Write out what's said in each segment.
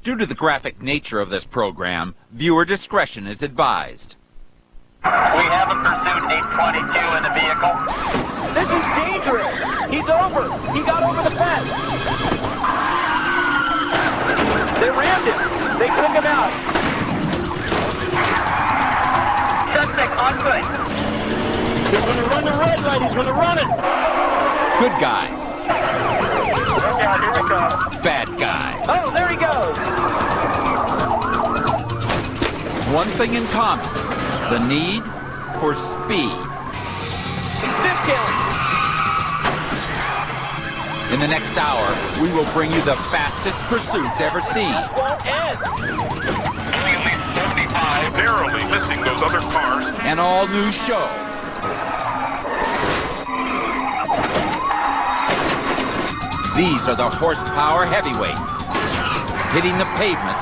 Due to the graphic nature of this program, viewer discretion is advised. We have a pursuit 822 in the vehicle. This is dangerous. He's over. He got over the fence. They rammed him. They took him out. Suspect on foot. He's going to run the red light. He's going to run it. Good guys. Yeah, here we go. Bad guys. Oh, there he goes. One thing in common, the need for speed. He's 15. In the next hour, we will bring you the fastest pursuits ever seen. Won't end. Only 75, narrowly missing those other cars. An all-new show. These are the horsepower heavyweights, hitting the pavement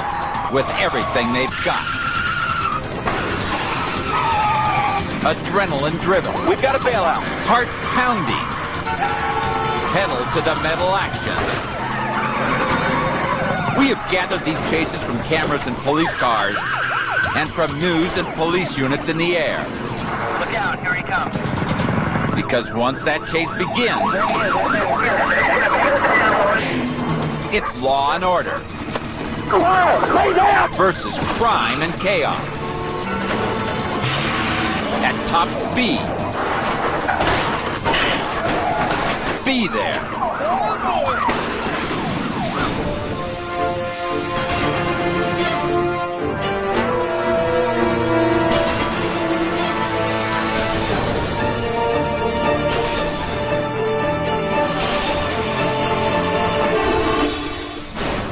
with everything they've got. Adrenaline-driven. We've got a bailout. Heart-pounding. Pedal-to-the-metal action. We have gathered these chases from cameras and police cars and from news and police units in the air. Look out, here he comes. Because once that chase begins, it's law and order versus crime and chaos. At top speed. Be there.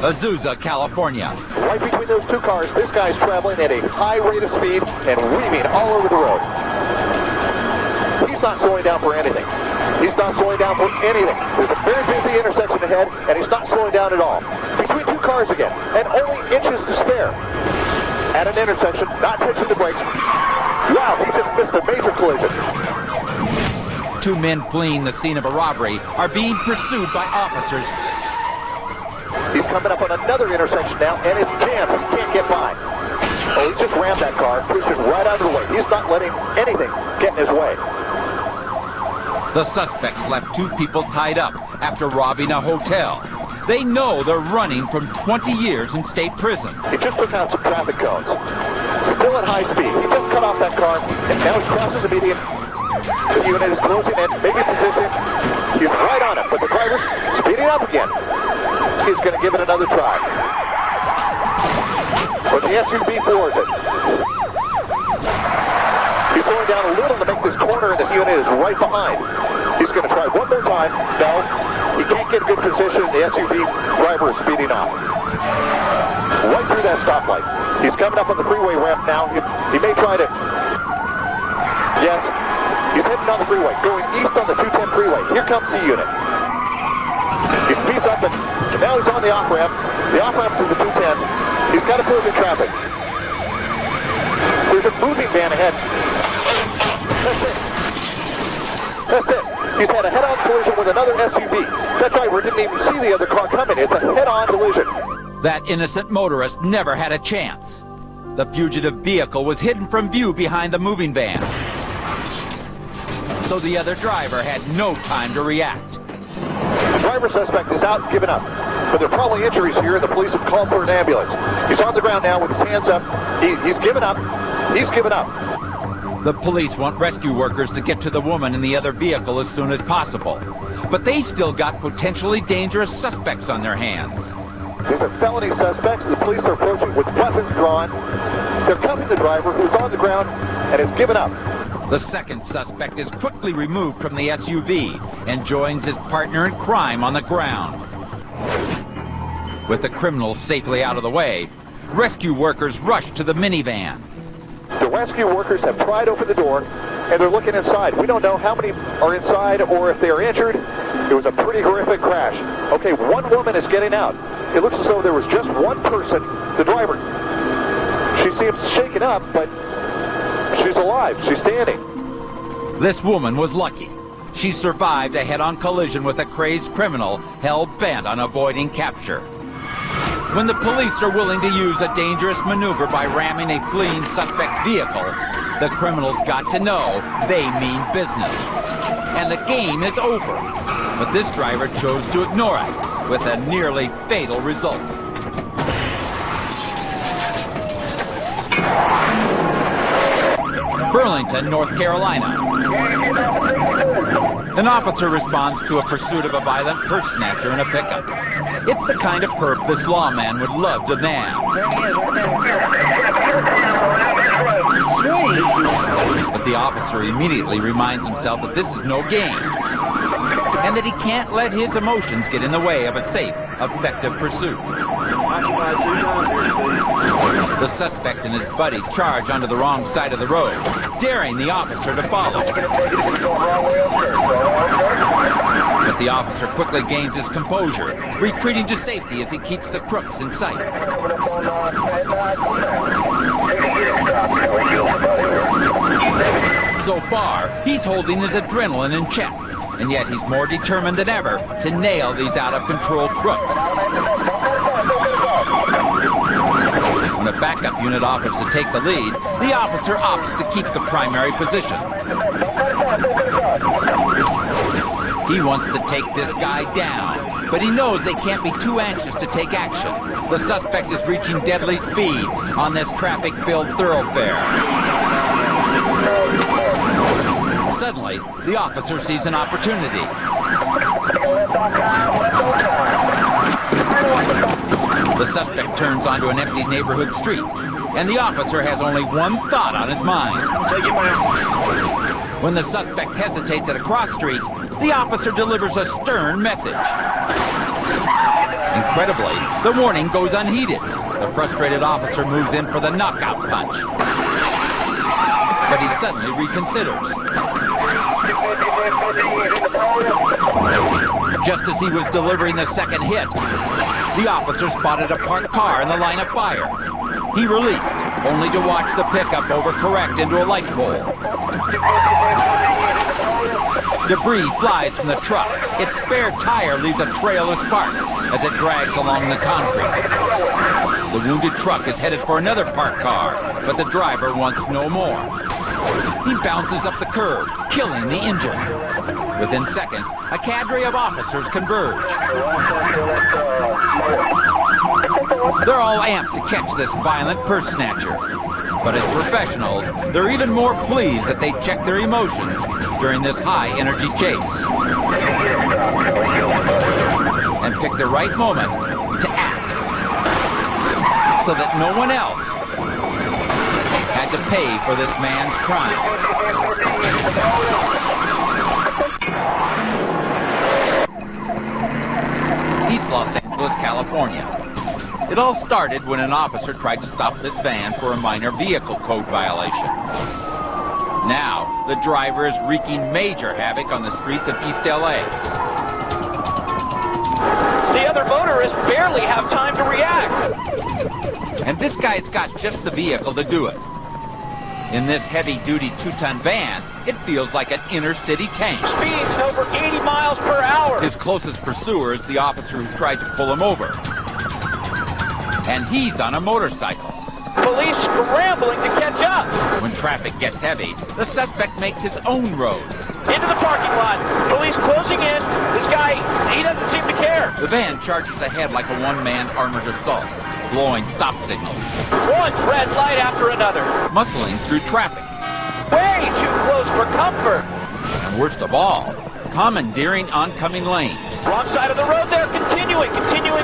Azusa, California. Right between those two cars, this guy's traveling at a high rate of speed and weaving all over the road. He's not slowing down for anything. He's not slowing down for anything. There's a very busy intersection ahead, and he's not slowing down at all. Between two cars again, and only inches to spare. At an intersection, not touching the brakes. Wow, he just missed a major collision. Two men fleeing the scene of a robbery are being pursued by officers. He's coming up on another intersection now, and it's jammed. He can't get by. Oh, he just rammed that car, pushed it right out of the way. He's not letting anything get in his way. The suspects left two people tied up after robbing a hotel. They know they're running from 20 years in state prison. He just took out some traffic cones. Still at high speed. He just cut off that car, and now he's crossing the median. The unit is closing in, maybe position. He's right on it, but the driver's speeding up again. He's going to give it another try. But the SUV floors it. He's slowing down a little to make this corner, and this unit is right behind. He's going to try one more time. No, he can't get a good position. The SUV driver is speeding off. Right through that stoplight. He's coming up on the freeway ramp now. He may try to... Yes, he's heading on the freeway, going east on the 210 freeway. Here comes the unit. He speeds up, and now he's on the off-ramp. The off-ramp to the 210. He's got to clear the traffic. There's a moving van ahead. That's it. That's it. He's had a head-on collision with another SUV. That driver didn't even see the other car coming. It's a head-on collision. That innocent motorist never had a chance. The fugitive vehicle was hidden from view behind the moving van. So the other driver had no time to react. The driver suspect is out and given up. But there are probably injuries here, and the police have called for an ambulance. He's on the ground now with his hands up. He's given up. He's given up. The police want rescue workers to get to the woman in the other vehicle as soon as possible. But they still got potentially dangerous suspects on their hands. These are felony suspects. The police are approaching with weapons drawn. They're cuffing the driver, who's on the ground and has given up. The second suspect is quickly removed from the SUV and joins his partner in crime on the ground. With the criminals safely out of the way, rescue workers rush to the minivan. The rescue workers have pried open the door, and they're looking inside. We don't know how many are inside or if they are injured. It was a pretty horrific crash. Okay, one woman is getting out. It looks as though there was just one person, the driver. She seems shaken up, but she's alive. She's standing. This woman was lucky. She survived a head-on collision with a crazed criminal hell-bent on avoiding capture. When the police are willing to use a dangerous maneuver by ramming a fleeing suspect's vehicle, the criminals got to know they mean business. And the game is over. But this driver chose to ignore it, with a nearly fatal result. Burlington, North Carolina. An officer responds to a pursuit of a violent purse snatcher in a pickup. It's the kind of perp this lawman would love to nab. But the officer immediately reminds himself that this is no game, and that he can't let his emotions get in the way of a safe, effective pursuit. The suspect and his buddy charge onto the wrong side of the road, daring the officer to follow. But the officer quickly gains his composure, retreating to safety as he keeps the crooks in sight. So far, he's holding his adrenaline in check, and yet he's more determined than ever to nail these out-of-control crooks. When a backup unit offers to take the lead, the officer opts to keep the primary position. He wants to take this guy down, but he knows they can't be too anxious to take action. The suspect is reaching deadly speeds on this traffic-filled thoroughfare. Suddenly, the officer sees an opportunity. The suspect turns onto an empty neighborhood street, and the officer has only one thought on his mind. When the suspect hesitates at a cross street, the officer delivers a stern message. Incredibly, the warning goes unheeded. The frustrated officer moves in for the knockout punch. But he suddenly reconsiders. Just as he was delivering the second hit, the officer spotted a parked car in the line of fire. He released, only to watch the pickup overcorrect into a light pole. Debris flies from the truck. Its spare tire leaves a trail of sparks as it drags along the concrete. The wounded truck is headed for another parked car, but the driver wants no more. He bounces up the curb, killing the engine. Within seconds, a cadre of officers converge. They're all amped to catch this violent purse snatcher. But as professionals, they're even more pleased that they check their emotions during this high-energy chase. And pick the right moment to act, so that no one else had to pay for this man's crimes. East Los Angeles, California. It all started when an officer tried to stop this van for a minor vehicle code violation. Now, the driver is wreaking major havoc on the streets of East LA. The other motorists barely have time to react. And this guy's got just the vehicle to do it. In this heavy-duty 2-ton van, it feels like an inner-city tank. Speeds over 80 miles per hour. His closest pursuer is the officer who tried to pull him over. And he's on a motorcycle. Police scrambling to catch up. When traffic gets heavy, the suspect makes his own roads. Into the parking lot. Police closing in. This guy, he doesn't seem to care. The van charges ahead like a one-man armored assault, blowing stop signals. One red light after another. Muscling through traffic. Way too close for comfort. And worst of all, commandeering oncoming lanes. Wrong side of the road there, continuing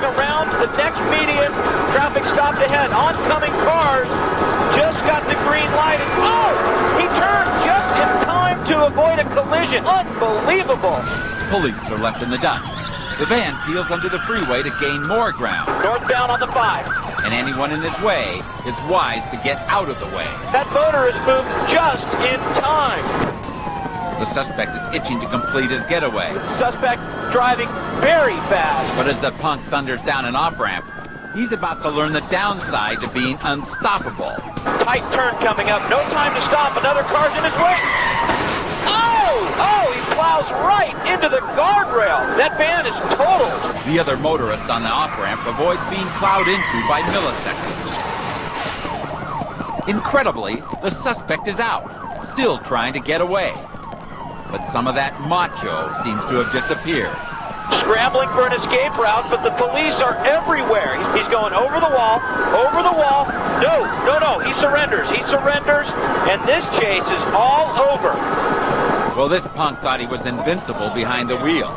around the next median. Traffic stopped ahead. Oncoming cars just got the green light. And, oh! He turned just in time to avoid a collision. Unbelievable. Police are left in the dust. The van peels onto the freeway to gain more ground. Northbound on the 5. And anyone in this way is wise to get out of the way. That motorist moved just in time. The suspect is itching to complete his getaway. Suspect driving very fast. But as the punk thunders down an off-ramp, he's about to learn the downside to being unstoppable. Tight turn coming up. No time to stop. Another car's in his way. Oh, he plows right into the guardrail. That van is totaled. The other motorist on the off-ramp avoids being plowed into by milliseconds. Incredibly, the suspect is out, still trying to get away. But some of that macho seems to have disappeared. Scrambling for an escape route, but the police are everywhere. He's going over the wall, over the wall. No, he surrenders, and this chase is all over. Well, this punk thought he was invincible behind the wheel.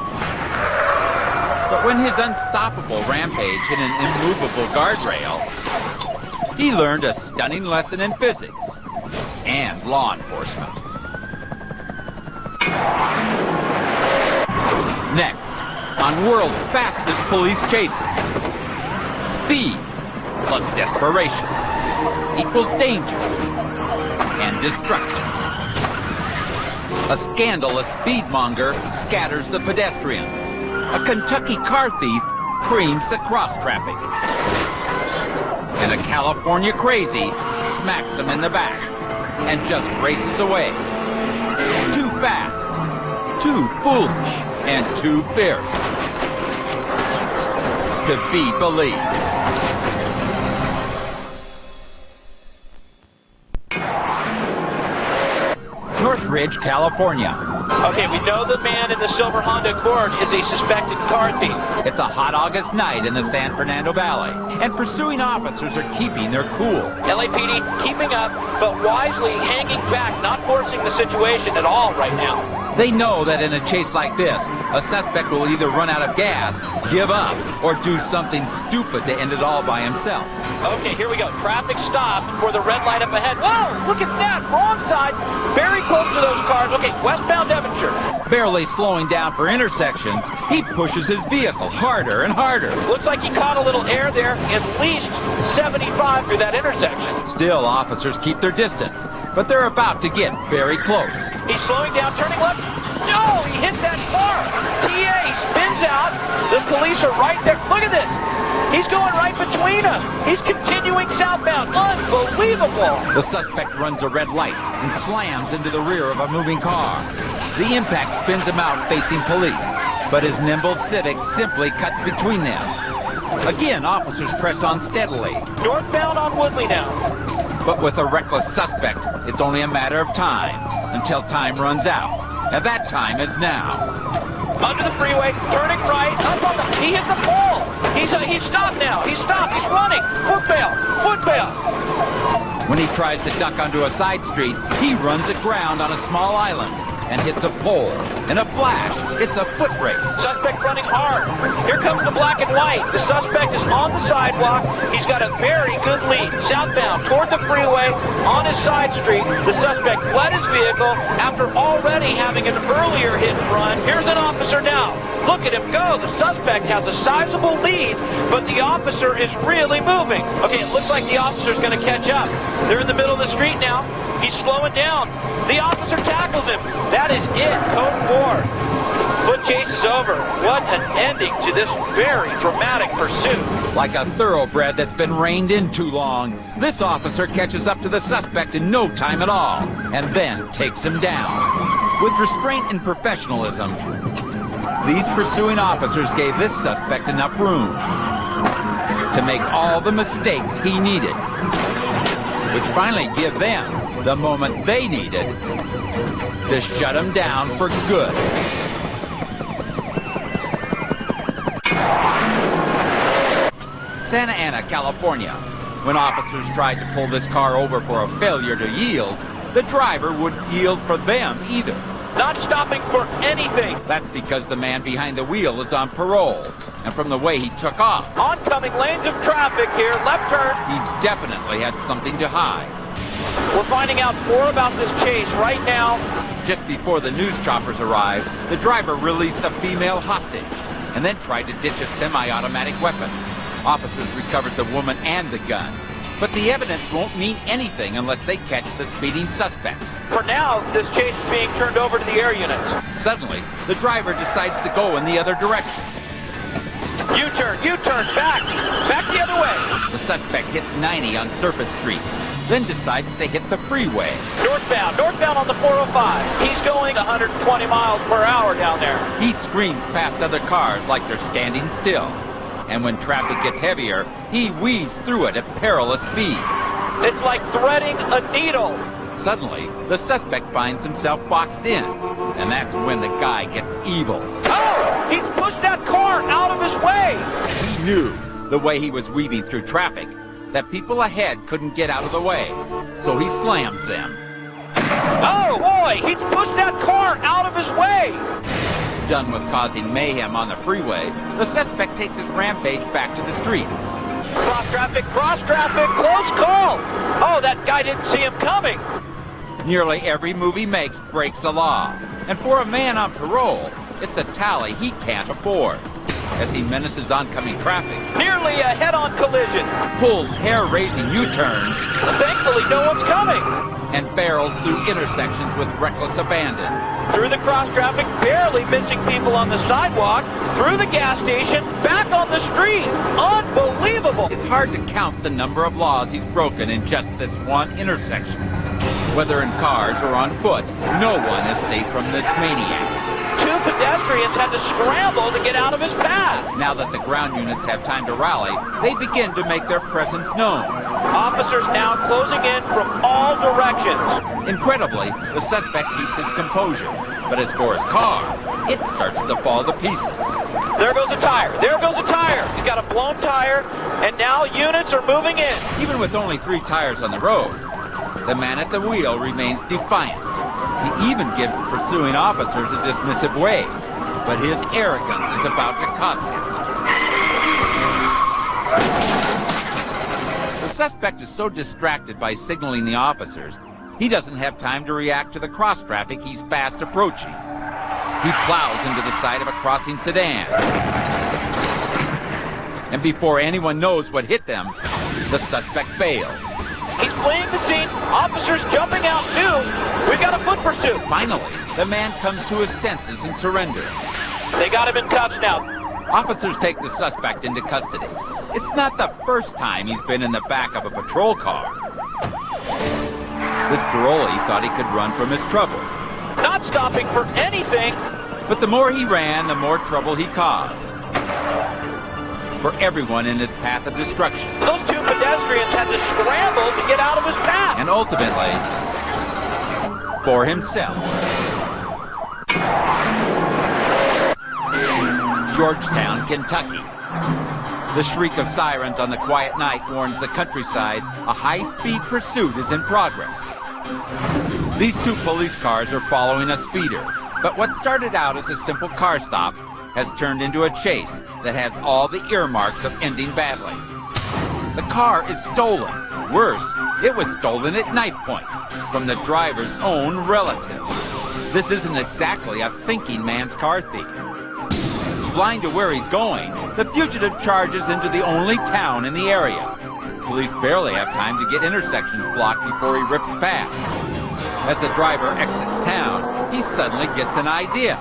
But when his unstoppable rampage hit an immovable guardrail, he learned a stunning lesson in physics and law enforcement. Next, on world's fastest police chases, speed plus desperation equals danger and destruction. A scandalous speedmonger scatters the pedestrians. A Kentucky car thief creams the cross traffic. And a California crazy smacks him in the back and just races away. Too fast, too foolish, and too fierce to be believed. Northridge, California. Okay, we know the man in the silver Honda Accord is a suspected car thief. It's a hot August night in the San Fernando Valley, and pursuing officers are keeping their cool. LAPD keeping up, but wisely hanging back, not forcing the situation at all right now. They know that in a chase like this, a suspect will either run out of gas, give up, or do something stupid to end it all by himself. Okay, here we go. Traffic stopped for the red light up ahead. Whoa, look at that, wrong side. Very close to those cars. Okay, westbound Devonshire. Barely slowing down for intersections, he pushes his vehicle harder and harder. Looks like he caught a little air there, at least 75 through that intersection. Still, officers keep their distance, but they're about to get very close. He's slowing down, turning left. No, he hit that car. TA, he spins out. The police are right there. Look at this. He's going right between them. He's continuing southbound. Unbelievable. The suspect runs a red light and slams into the rear of a moving car. The impact spins him out facing police, but his nimble Civic simply cuts between them. Again, officers press on steadily. Northbound on Woodley now. But with a reckless suspect, it's only a matter of time until time runs out. And that time is now. Under the freeway, turning right. He hit the pole. He's stopped now. He's stopped. He's running. Foot bail. Foot bail. When he tries to duck onto a side street, he runs aground on a small island and hits a pole. In a flash, it's a foot race. Suspect running hard. Here comes the black and white. The suspect is on the sidewalk. He's got a very good lead. Southbound toward the freeway on his side street. The suspect fled his vehicle after already having an earlier hit and run. Here's an officer now. Look at him go. The suspect has a sizable lead, but the officer is really moving. Okay, it looks like the officer's going to catch up. They're in the middle of the street now. He's slowing down. The officer tackles him. That is it. Code 4. Foot chase is over. What an ending to this very dramatic pursuit. Like a thoroughbred that's been reined in too long, this officer catches up to the suspect in no time at all, and then takes him down. With restraint and professionalism, these pursuing officers gave this suspect enough room to make all the mistakes he needed, which finally give them the moment they needed to shut him down for good. Santa Ana, California. When officers tried to pull this car over for a failure to yield, the driver wouldn't yield for them either. Not stopping for anything. That's because the man behind the wheel is on parole, and from the way he took off, Oncoming lanes of traffic here, left turn. he definitely had something to hide. We're finding out more about this chase right now. Just before the news choppers arrived, the driver released a female hostage and then tried to ditch a semi-automatic weapon. Officers recovered the woman and the gun, but the evidence won't mean anything unless they catch the speeding suspect. For now, this chase is being turned over to the air units. Suddenly, the driver decides to go in the other direction. U-turn, back the other way. The suspect hits 90 on Surface Street. then decides to hit the freeway. Northbound on the 405. He's going 120 miles per hour down there. He screams past other cars like they're standing still. And when traffic gets heavier, he weaves through it at perilous speeds. It's like threading a needle. Suddenly, the suspect finds himself boxed in. And that's when the guy gets evil. Oh! He's pushed that car out of his way! He knew, the way he was weaving through traffic, that people ahead couldn't get out of the way. So he slams them. Oh boy! He's pushed that car out of his way! Done with causing mayhem on the freeway, the suspect takes his rampage back to the streets. Cross traffic, close call! Oh, that guy didn't see him coming! Nearly every move he makes breaks the law. And for a man on parole, it's a tally he can't afford. As he menaces oncoming traffic, Nearly a head-on collision. pulls hair-raising U-turns, Thankfully, no one's coming. and barrels through intersections with reckless abandon. Through the cross traffic, barely missing people on the sidewalk, through the gas station, back on the street. Unbelievable! It's hard to count the number of laws he's broken in just this one intersection. Whether in cars or on foot, no one is safe from this maniac. Two pedestrians had to scramble to get out of his path. Now that the ground units have time to rally, they begin to make their presence known. Officers now closing in from all directions. Incredibly, the suspect keeps his composure. But as for his car, it starts to fall to pieces. There goes a tire. He's got a blown tire, and now units are moving in. Even with only 3 tires on the road, the man at the wheel remains defiant. He even gives pursuing officers a dismissive wave. But his arrogance is about to cost him. The suspect is so distracted by signaling the officers, he doesn't have time to react to the cross traffic he's fast approaching. He plows into the side of a crossing sedan. And before anyone knows what hit them, the suspect bails. He's fleeing the scene. Officers jumping out too. We've got a foot pursuit. Finally, the man comes to his senses and surrenders. They got him in cuffs now. Officers take the suspect into custody. It's not the first time he's been in the back of a patrol car. This parolee thought he could run from his troubles. Not stopping for anything. But the more he ran, the more trouble he caused. For everyone in his path of destruction. Those two pedestrians had to scramble to get out of his path. And ultimately, for himself. Georgetown, Kentucky. The shriek of sirens on the quiet night warns the countryside a high-speed pursuit is in progress. These 2 police cars are following a speeder, but what started out as a simple car stop has turned into a chase that has all the earmarks of ending badly. The car is stolen. Worse, it was stolen at knife point from the driver's own relatives. This isn't exactly a thinking man's car thief. Blind to where he's going, the fugitive charges into the only town in the area. Police barely have time to get intersections blocked before he rips past. As the driver exits town, he suddenly gets an idea.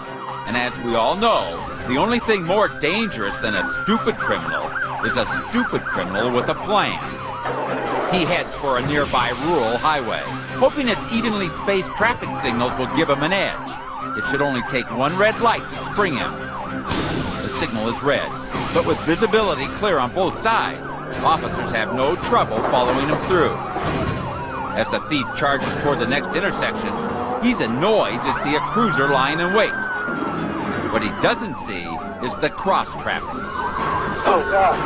And as we all know, the only thing more dangerous than a stupid criminal is a stupid criminal with a plan. He heads for a nearby rural highway, hoping its evenly spaced traffic signals will give him an edge. It should only take one red light to spring him. The signal is red, but with visibility clear on both sides, officers have no trouble following him through. As the thief charges toward the next intersection, he's annoyed to see a cruiser lying in wait. What he doesn't see is the cross traffic. Oh, God.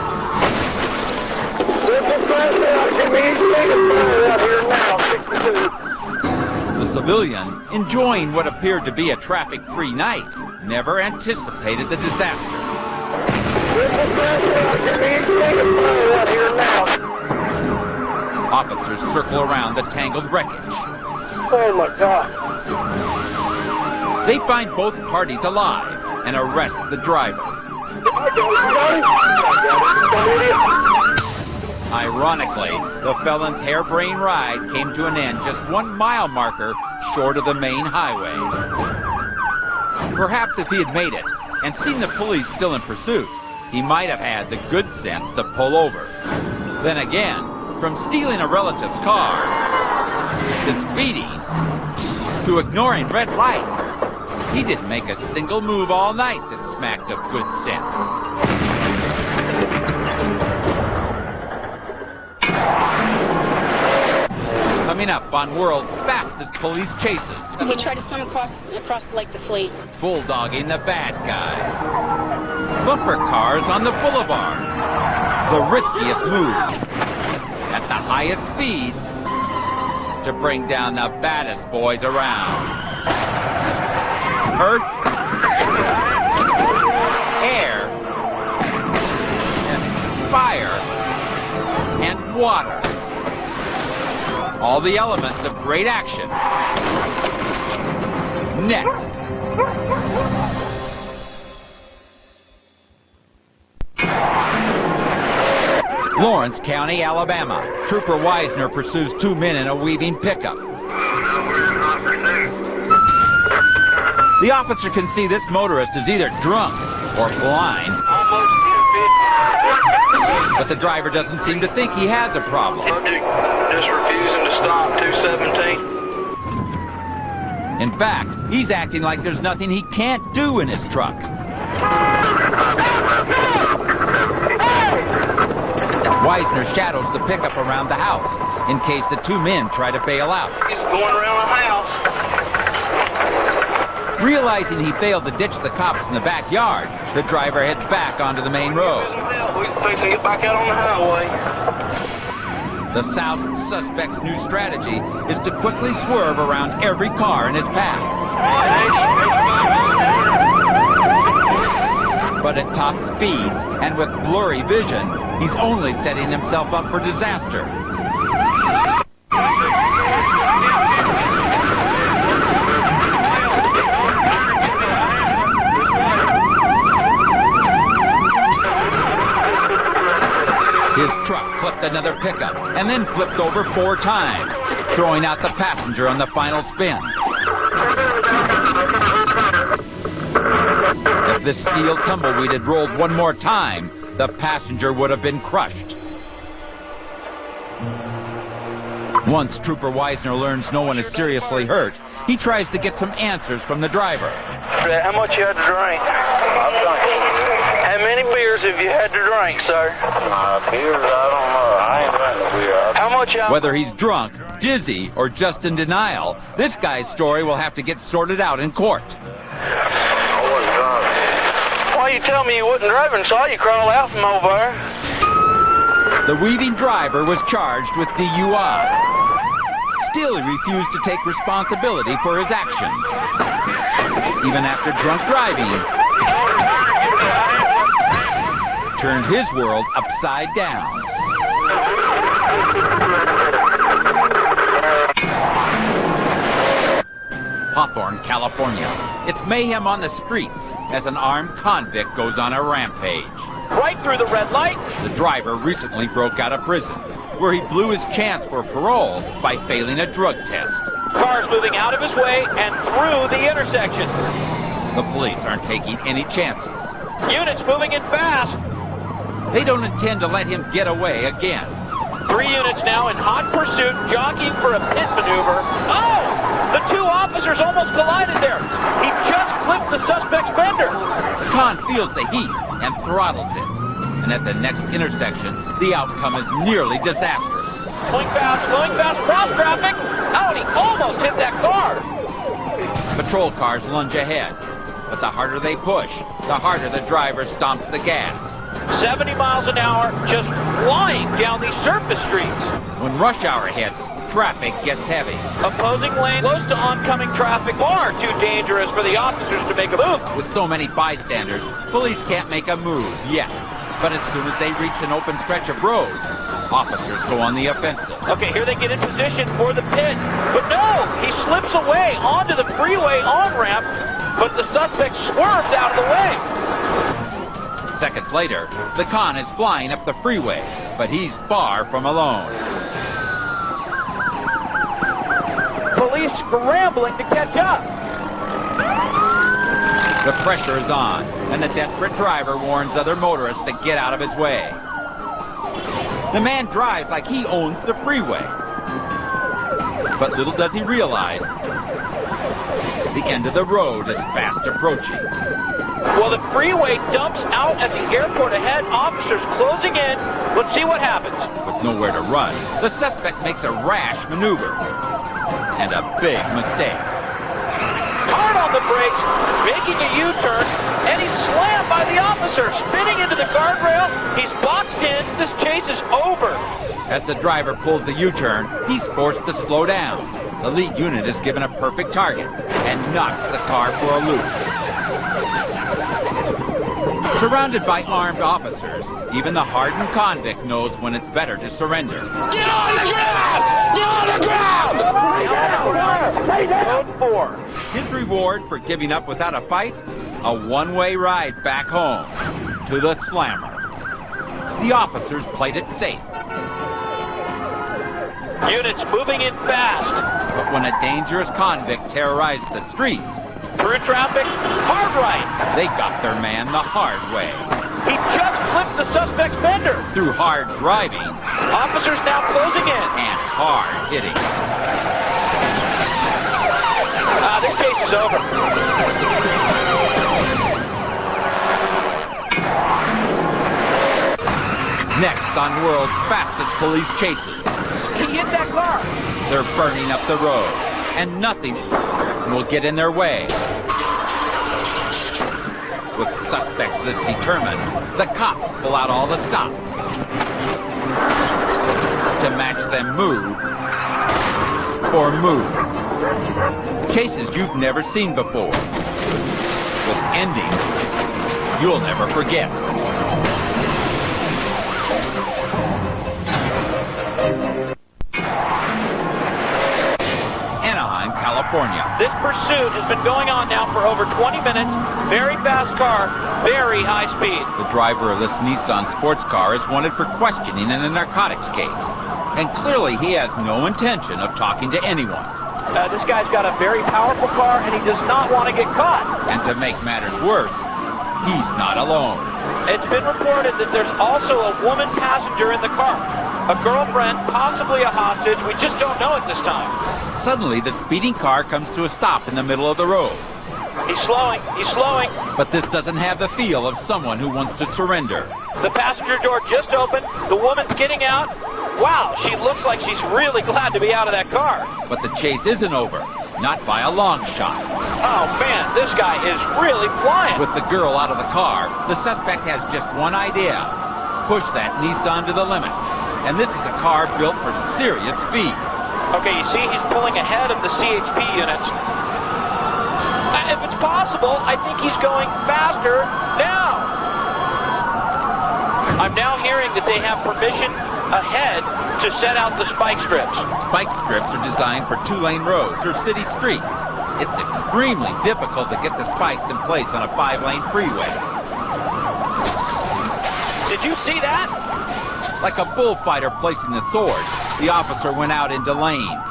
The civilian, enjoying what appeared to be a traffic-free night, never anticipated the disaster. Officers circle around the tangled wreckage. Oh, my God. They find both parties alive and arrest the driver. Ironically, the felon's harebrained ride came to an end just 1 mile marker short of the main highway. Perhaps if he had made it and seen the police still in pursuit, he might have had the good sense to pull over. Then again, From stealing a relative's car, to speeding, to ignoring red lights, he didn't make a single move all night that smacked of good sense. Coming up on world's fastest police chases. He tried to swim across the lake to flee. Bulldogging the bad guys. Bumper cars on the boulevard. The riskiest move. At the highest speeds. To bring down the baddest boys around. Earth. Air. Fire. And water. All the elements of great action. Next. Lawrence County, Alabama. Trooper Wisner pursues two men in a weaving pickup. The officer can see this motorist is either drunk or blind. But the driver doesn't seem to think he has a problem. Just refusing to stop 217. In fact, he's acting like there's nothing he can't do in his truck. Wisner shadows the pickup around the house in case the two men try to bail out. He's going around the house. Realizing he failed to ditch the cops in the backyard, the driver heads back onto the main road. We're fixing to get back out on the highway. The South suspect's new strategy is to quickly swerve around every car in his path. But at top speeds and with blurry vision, he's only setting himself up for disaster. His truck clipped another pickup and then flipped over 4 times, throwing out the passenger on the final spin. If this steel tumbleweed had rolled one more time, the passenger would have been crushed. Once Trooper Wisner learns no one is seriously hurt, he tries to get some answers from the driver. How much you had to drink? How many beers have you had to drink, sir? Beers, I don't know. I ain't drinking beer. How much? Whether he's drunk, dizzy, or just in denial, this guy's story will have to get sorted out in court. I was drunk. Why you tell me you wasn't driving? Saw you crawl out from over there. The weaving driver was charged with DUI. Still, he refused to take responsibility for his actions. Even after drunk driving, turned his world upside down. Hawthorne, California. It's mayhem on the streets as an armed convict goes on a rampage. Right through the red light. The driver recently broke out of prison, where he blew his chance for parole by failing a drug test. Cars moving out of his way and through the intersection. The police aren't taking any chances. Units moving in fast. They don't intend to let him get away again. 3 units now in hot pursuit, jockeying for a pit maneuver. Oh! The 2 officers almost collided there. He just clipped the suspect's fender. Khan feels the heat and throttles it. And at the next intersection, the outcome is nearly disastrous. Going fast, cross traffic. Oh, and he almost hit that car. Patrol cars lunge ahead. But the harder they push, the harder the driver stomps the gas. 70 miles an hour, just flying down these surface streets. When rush hour hits, traffic gets heavy. Opposing lane, close to oncoming traffic, far too dangerous for the officers to make a move. With so many bystanders, police can't make a move yet. But as soon as they reach an open stretch of road, officers go on the offensive. Okay, here they get in position for the pit. But no, he slips away onto the freeway on-ramp, but the suspect swerves out of the way. Seconds later, the Khan is flying up the freeway, but he's far from alone. Police scrambling to catch up. The pressure is on, and the desperate driver warns other motorists to get out of his way. The man drives like he owns the freeway. But little does he realize, the end of the road is fast approaching. Well, the freeway dumps out at the airport ahead. Officers closing in. Let's see what happens. With nowhere to run, the suspect makes a rash maneuver. And a big mistake. Hard on the brakes, making a U-turn, and he's slammed by the officer, spinning into the guardrail. He's boxed in. This chase is over. As the driver pulls the U-turn, he's forced to slow down. The lead unit is given a perfect target and knocks the car for a loop. Surrounded by armed officers, even the hardened convict knows when it's better to surrender. Get on the ground! Get on the ground! Lay down! Code 4. His reward for giving up without a fight? A one-way ride back home to the slammer. The officers played it safe. Units moving in fast. But when a dangerous convict terrorized the streets, Through traffic, hard right. they got their man the hard way. He just flipped the suspect's fender. Through hard driving Officers now closing in. and hard hitting. This case is over. Next on world's fastest police chases, He hit that car. they're burning up the road, and nothing will get in their way. With suspects this determined, the cops pull out all the stops to match them move for move. Chases you've never seen before, with endings you'll never forget. Anaheim, California. This pursuit has been going on now for over 20 minutes. Very fast car, very high speed. The driver of this Nissan sports car is wanted for questioning in a narcotics case. And clearly he has no intention of talking to anyone. This guy's got a very powerful car, and he does not want to get caught. And to make matters worse, he's not alone. It's been reported that there's also a woman passenger in the car. A girlfriend, possibly a hostage. We just don't know at this time. Suddenly, the speeding car comes to a stop in the middle of the road. He's slowing. He's slowing. But this doesn't have the feel of someone who wants to surrender. The passenger door just opened. The woman's getting out. Wow, she looks like she's really glad to be out of that car. But the chase isn't over. Not by a long shot. Oh, man, this guy is really flying. With the girl out of the car, the suspect has just one idea. Push that Nissan to the limit. And this is a car built for serious speed. Okay, you see he's pulling ahead of the CHP units. If it's possible, I think he's going faster now. I'm now hearing that they have permission ahead to set out the spike strips. Spike strips are designed for two-lane roads or city streets. It's extremely difficult to get the spikes in place on a 5-lane freeway. Did you see that? Like a bullfighter placing the sword, the officer went out into lanes,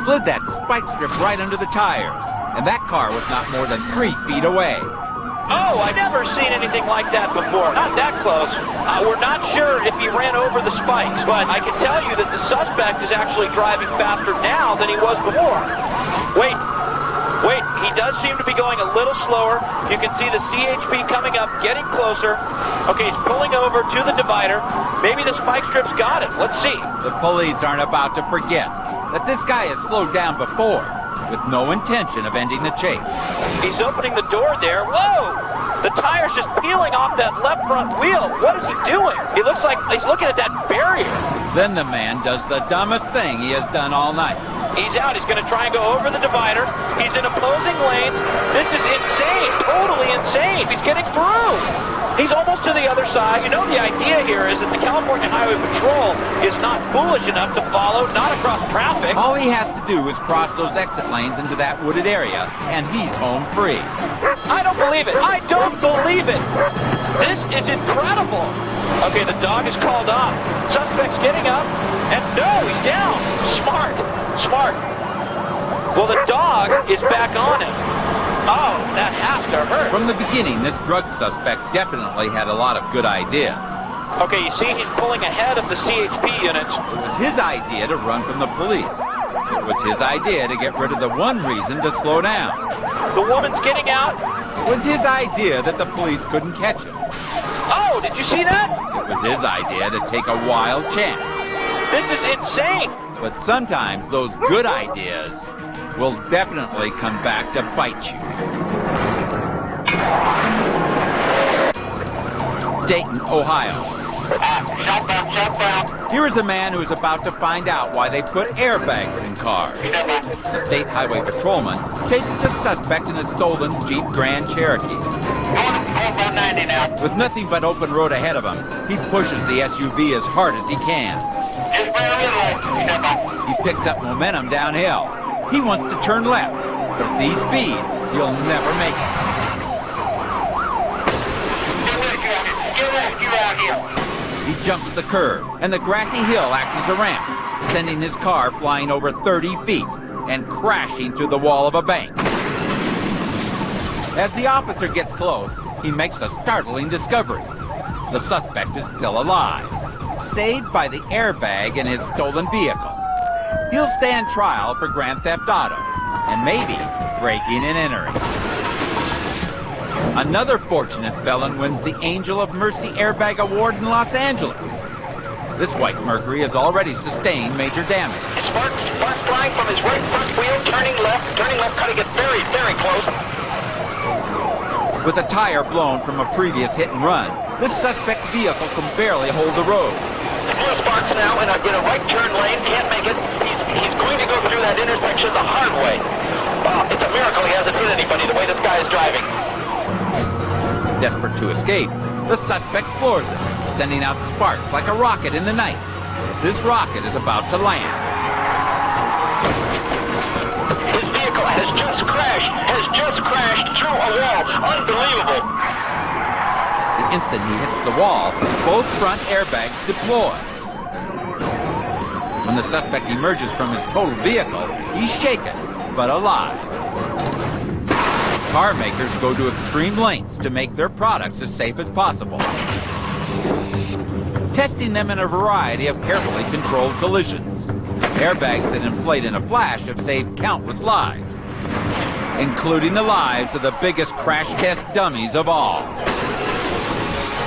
slid that spike strip right under the tires, and that car was not more than 3 feet away. Oh, I've never seen anything like that before. Not that close. We're not sure if he ran over the spikes, but I can tell you that the suspect is actually driving faster now than he was before. Wait, he does seem to be going a little slower. You can see the CHP coming up, getting closer. Okay, he's pulling over to the divider. Maybe the spike strips got him. Let's see. The police aren't about to forget that this guy has slowed down before, with no intention of ending the chase. He's opening the door there. Whoa! The tire's just peeling off that left front wheel. What is he doing? He looks like he's looking at that barrier. Then the man does the dumbest thing he has done all night. He's out. He's going to try and go over the divider. He's in opposing lanes. This is insane. Totally insane. He's getting through. He's almost to the other side. You know, the idea here is that the California Highway Patrol is not foolish enough to follow, not across traffic. All he has to do is cross those exit lanes into that wooded area, and he's home free. I don't believe it. I don't believe it. This is incredible. Okay, the dog is called off. Suspect's getting up, and no, he's down. Smart. Well, the dog is back on him. Oh, that has to hurt. From the beginning, this drug suspect definitely had a lot of good ideas. Okay, you see he's pulling ahead of the CHP units. It was his idea to run from the police. It was his idea to get rid of the one reason to slow down. The woman's getting out. It was his idea that the police couldn't catch him. Oh, did you see that? It was his idea to take a wild chance. This is insane. But sometimes those good ideas will definitely come back to bite you. Dayton, Ohio. Here is a man who is about to find out why they put airbags in cars. The state highway patrolman chases a suspect in a stolen Jeep Grand Cherokee. With nothing but open road ahead of him, he pushes the SUV as hard as he can. He picks up momentum downhill. He wants to turn left, but at these speeds, he'll never make it. He jumps the curb, and the grassy hill acts as a ramp, sending his car flying over 30 feet and crashing through the wall of a bank. As the officer gets close, he makes a startling discovery. The suspect is still alive, saved by the airbag in his stolen vehicle. He'll stand trial for grand theft auto, and maybe breaking and entering. Another fortunate felon wins the Angel of Mercy Airbag Award in Los Angeles. This white Mercury has already sustained major damage. Sparks flying from his right front wheel, turning left, cutting it very, very close. With a tire blown from a previous hit and run, this suspect's vehicle can barely hold the road. Blue Sparks now in a right turn lane, can't make it. He's going to go through that intersection the hard way. It's a miracle he hasn't hit anybody the way this guy is driving. Desperate to escape, the suspect floors it, sending out sparks like a rocket in the night. This rocket is about to land. His vehicle has just crashed through a wall. Unbelievable. The instant he hits the wall, both front airbags deploy. When the suspect emerges from his total vehicle, he's shaken, but alive. Car makers go to extreme lengths to make their products as safe as possible, testing them in a variety of carefully controlled collisions. Airbags that inflate in a flash have saved countless lives, including the lives of the biggest crash test dummies of all,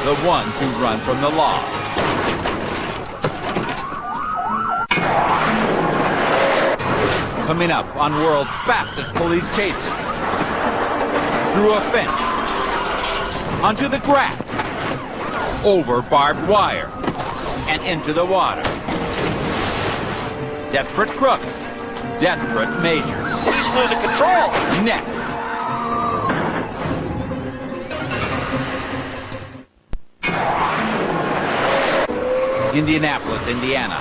the ones who run from the law. Coming up on world's fastest police chases. Through a fence, onto the grass, over barbed wire, and into the water. Desperate crooks, desperate measures. He's losing control. Next. Indianapolis, Indiana.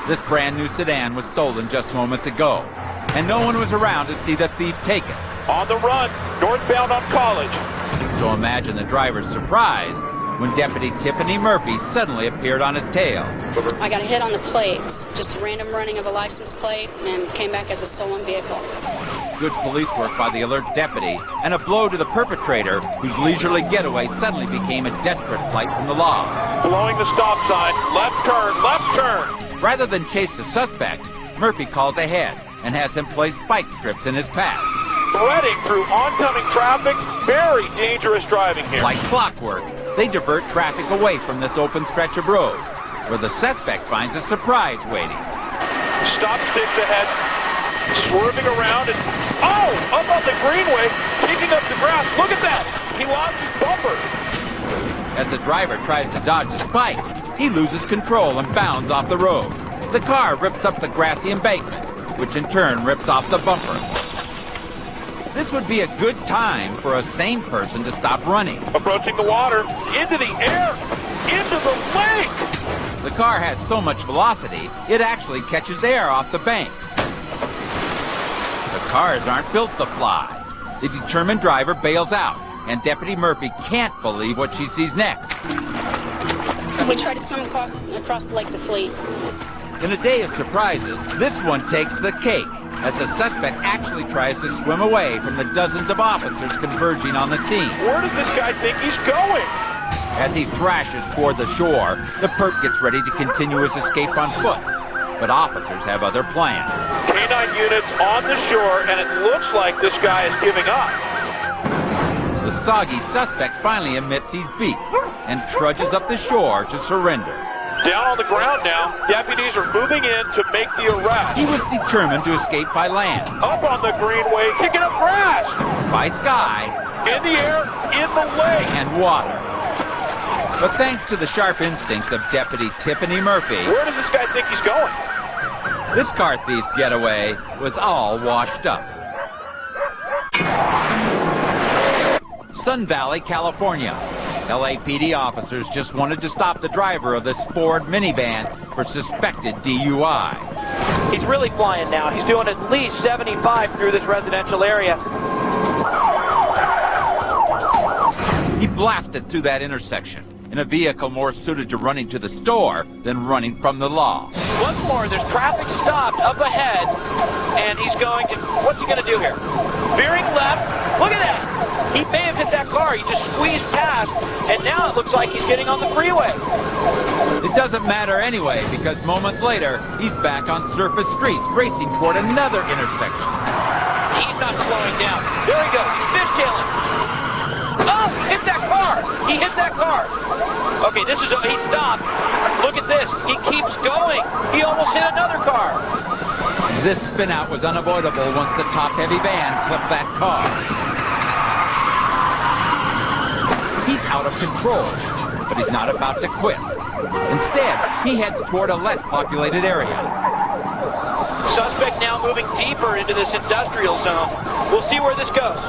This brand new sedan was stolen just moments ago, and no one was around to see the thief take it. On the run, northbound on College. So imagine the driver's surprise when Deputy Tiffany Murphy suddenly appeared on his tail. I got a hit on the plate, just a random running of a license plate, and came back as a stolen vehicle. Good police work by the alert deputy, and a blow to the perpetrator, whose leisurely getaway suddenly became a desperate flight from the law. Blowing the stop sign, left turn. Rather than chase the suspect, Murphy calls ahead and has him place spike strips in his path. Threading through oncoming traffic, very dangerous driving here. Like clockwork, they divert traffic away from this open stretch of road, where the suspect finds a surprise waiting. Stop sticks ahead, swerving around, and up on the greenway, kicking up the grass. Look at that! He lost his bumper. As the driver tries to dodge the spikes, he loses control and bounds off the road. The car rips up the grassy embankment, which in turn rips off the bumper. This would be a good time for a sane person to stop running. Approaching the water, into the air, into the lake! The car has so much velocity, it actually catches air off the bank. The cars aren't built to fly. The determined driver bails out, and Deputy Murphy can't believe what she sees next. We tried to swim across the lake to flee. In a day of surprises, this one takes the cake, as the suspect actually tries to swim away from the dozens of officers converging on the scene. Where does this guy think he's going? As he thrashes toward the shore, the perp gets ready to continue his escape on foot. But officers have other plans. Canine units on the shore, and it looks like this guy is giving up. The soggy suspect finally admits he's beat and trudges up the shore to surrender. Down on the ground now, deputies are moving in to make the arrest. He was determined to escape by land, Up on the greenway, kicking up grass. by sky, In the air, in the lake. and water. But thanks to the sharp instincts of Deputy Tiffany Murphy, Where does this guy think he's going? this car thief's getaway was all washed up. Sun Valley, California. LAPD officers just wanted to stop the driver of this Ford minivan for suspected DUI. He's really flying now. He's doing at least 75 through this residential area. He blasted through that intersection in a vehicle more suited to running to the store than running from the law. Once more, there's traffic stopped up ahead, and he's going to, what's he going to do here? Veering left, look at that! He may have hit that car, he just squeezed past, and now it looks like he's getting on the freeway. It doesn't matter anyway, because moments later, he's back on surface streets, racing toward another intersection. He's not slowing down. There he goes, he's fishtailing. Oh, he hit that car! He hit that car! Okay, he stopped. Look at this, he keeps going. He almost hit another car. This spin-out was unavoidable once the top-heavy van clipped that car. He's out of control, but he's not about to quit. Instead, he heads toward a less populated area. Suspect now moving deeper into this industrial zone. We'll see where this goes.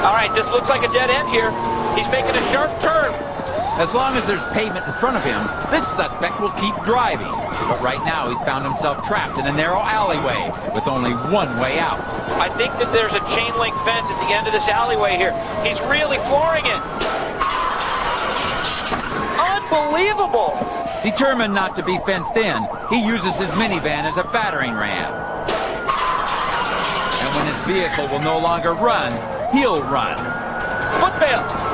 All right, this looks like a dead end here. He's making a sharp turn. As long as there's pavement in front of him, this suspect will keep driving. But right now, he's found himself trapped in a narrow alleyway with only one way out. I think that there's a chain link fence at the end of this alleyway here. He's really flooring it. Unbelievable! Determined not to be fenced in, he uses his minivan as a battering ram. And when his vehicle will no longer run, he'll run. Foot fail.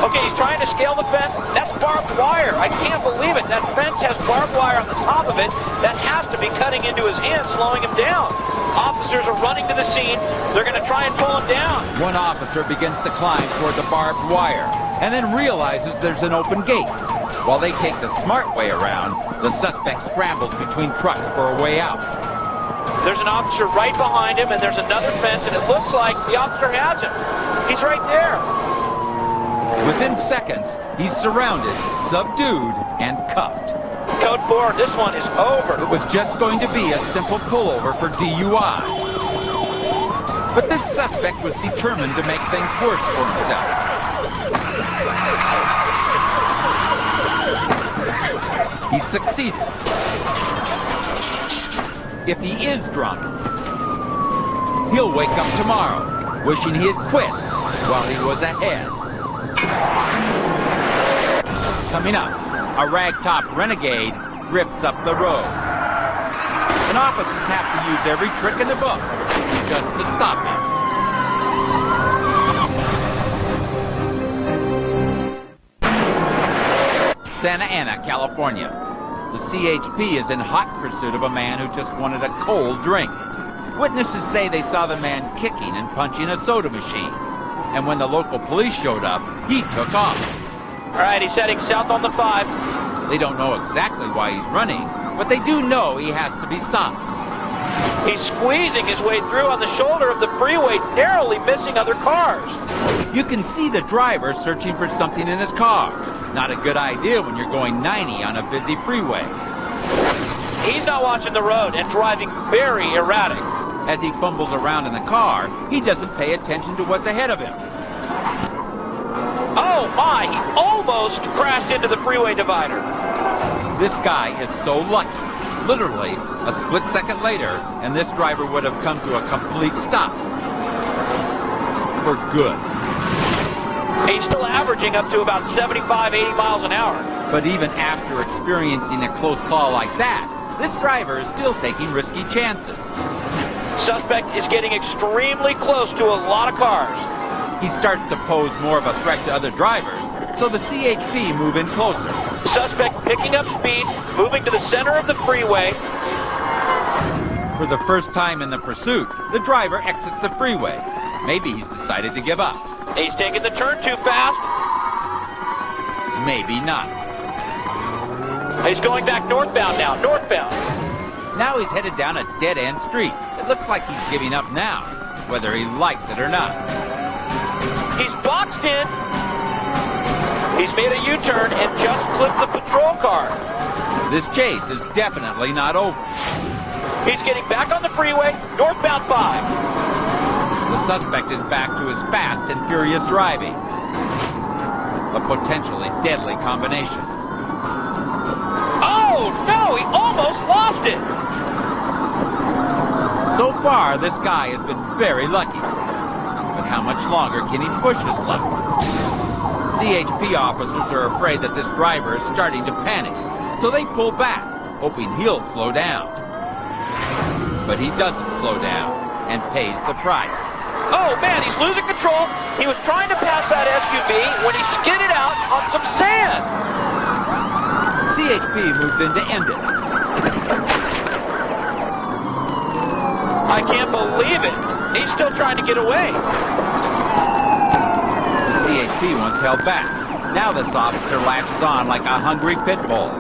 Okay, he's trying to scale the fence. That's barbed wire. I can't believe it. That fence has barbed wire on the top of it. That has to be cutting into his hand, slowing him down. Officers are running to the scene. They're going to try and pull him down. One officer begins to climb toward the barbed wire and then realizes there's an open gate. While they take the smart way around, the suspect scrambles between trucks for a way out. There's an officer right behind him, and there's another fence, and it looks like the officer has him. He's right there. Within seconds, he's surrounded, subdued, and cuffed. Code 4, this one is over. It was just going to be a simple pullover for DUI. But this suspect was determined to make things worse for himself. He succeeded. If he is drunk, he'll wake up tomorrow wishing he had quit while he was ahead. Coming up, a ragtop renegade rips up the road. And officers have to use every trick in the book just to stop him. Santa Ana, California. The CHP is in hot pursuit of a man who just wanted a cold drink. Witnesses say they saw the man kicking and punching a soda machine. And when the local police showed up, he took off. All right, he's heading south on the 5. They don't know exactly why he's running, but they do know he has to be stopped. He's squeezing his way through on the shoulder of the freeway, narrowly missing other cars. You can see the driver searching for something in his car. Not a good idea when you're going 90 on a busy freeway. He's not watching the road and driving very erratic. As he fumbles around in the car, he doesn't pay attention to what's ahead of him. Oh my, he almost crashed into the freeway divider. This guy is so lucky. Literally, a split second later, and this driver would have come to a complete stop. For good. He's still averaging up to about 75, 80 miles an hour. But even after experiencing a close call like that, this driver is still taking risky chances. Suspect is getting extremely close to a lot of cars. He starts to pose more of a threat to other drivers So the CHP move in closer. Suspect picking up speed, moving to the center of the freeway. For the first time in the pursuit, the driver exits the freeway. Maybe he's decided to give up. He's taking the turn too fast. Maybe not. He's going back northbound now, northbound. Now he's headed down a dead-end street. It looks like he's giving up now, whether he likes it or not. He's boxed in. He's made a U-turn and just clipped the patrol car. This chase is definitely not over. He's getting back on the freeway, northbound 5. The suspect is back to his fast and furious driving. A potentially deadly combination. Oh, no, he almost lost it. So far, this guy has been very lucky. But how much longer can he push his luck? CHP officers are afraid that this driver is starting to panic, so they pull back, hoping he'll slow down. But he doesn't slow down and pays the price. Oh, man, he's losing control. He was trying to pass that SUV when he skidded out on some sand. CHP moves in to end it. I can't believe it. He's still trying to get away. The CHP once held back. Now this officer latches on like a hungry pit bull.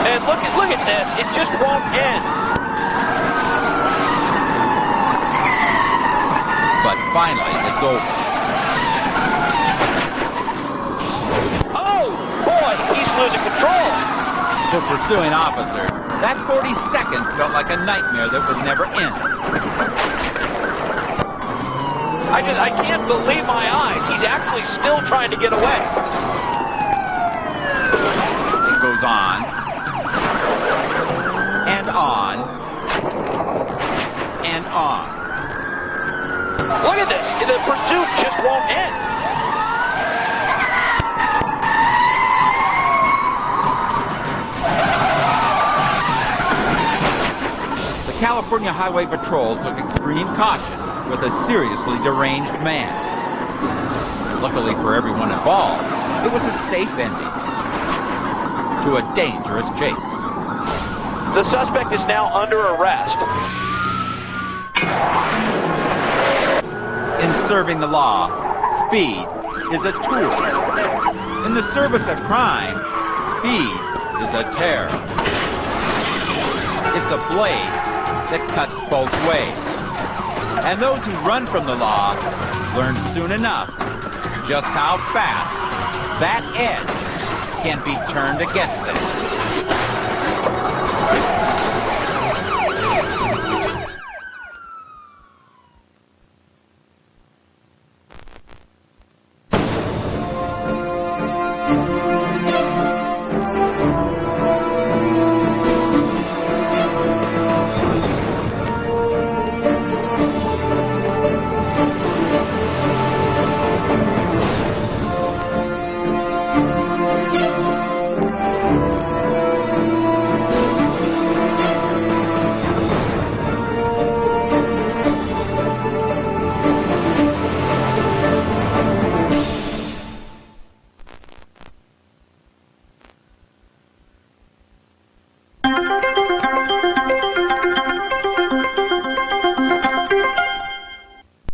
And look at this. It just won't end. But finally, it's over. Oh, boy, he's losing control. For pursuing officer, that 40 seconds felt like a nightmare that would never end. I can't believe my eyes. He's actually still trying to get away. It goes on. And on. And on. Look at this. The pursuit just won't end. The California Highway Patrol took extreme caution with a seriously deranged man. Luckily for everyone involved, it was a safe ending to a dangerous chase. The suspect is now under arrest. In serving the law, speed is a tool. In the service of crime, speed is a terror. It's a blade that cuts both ways. And those who run from the law learn soon enough just how fast that edge can be turned against them.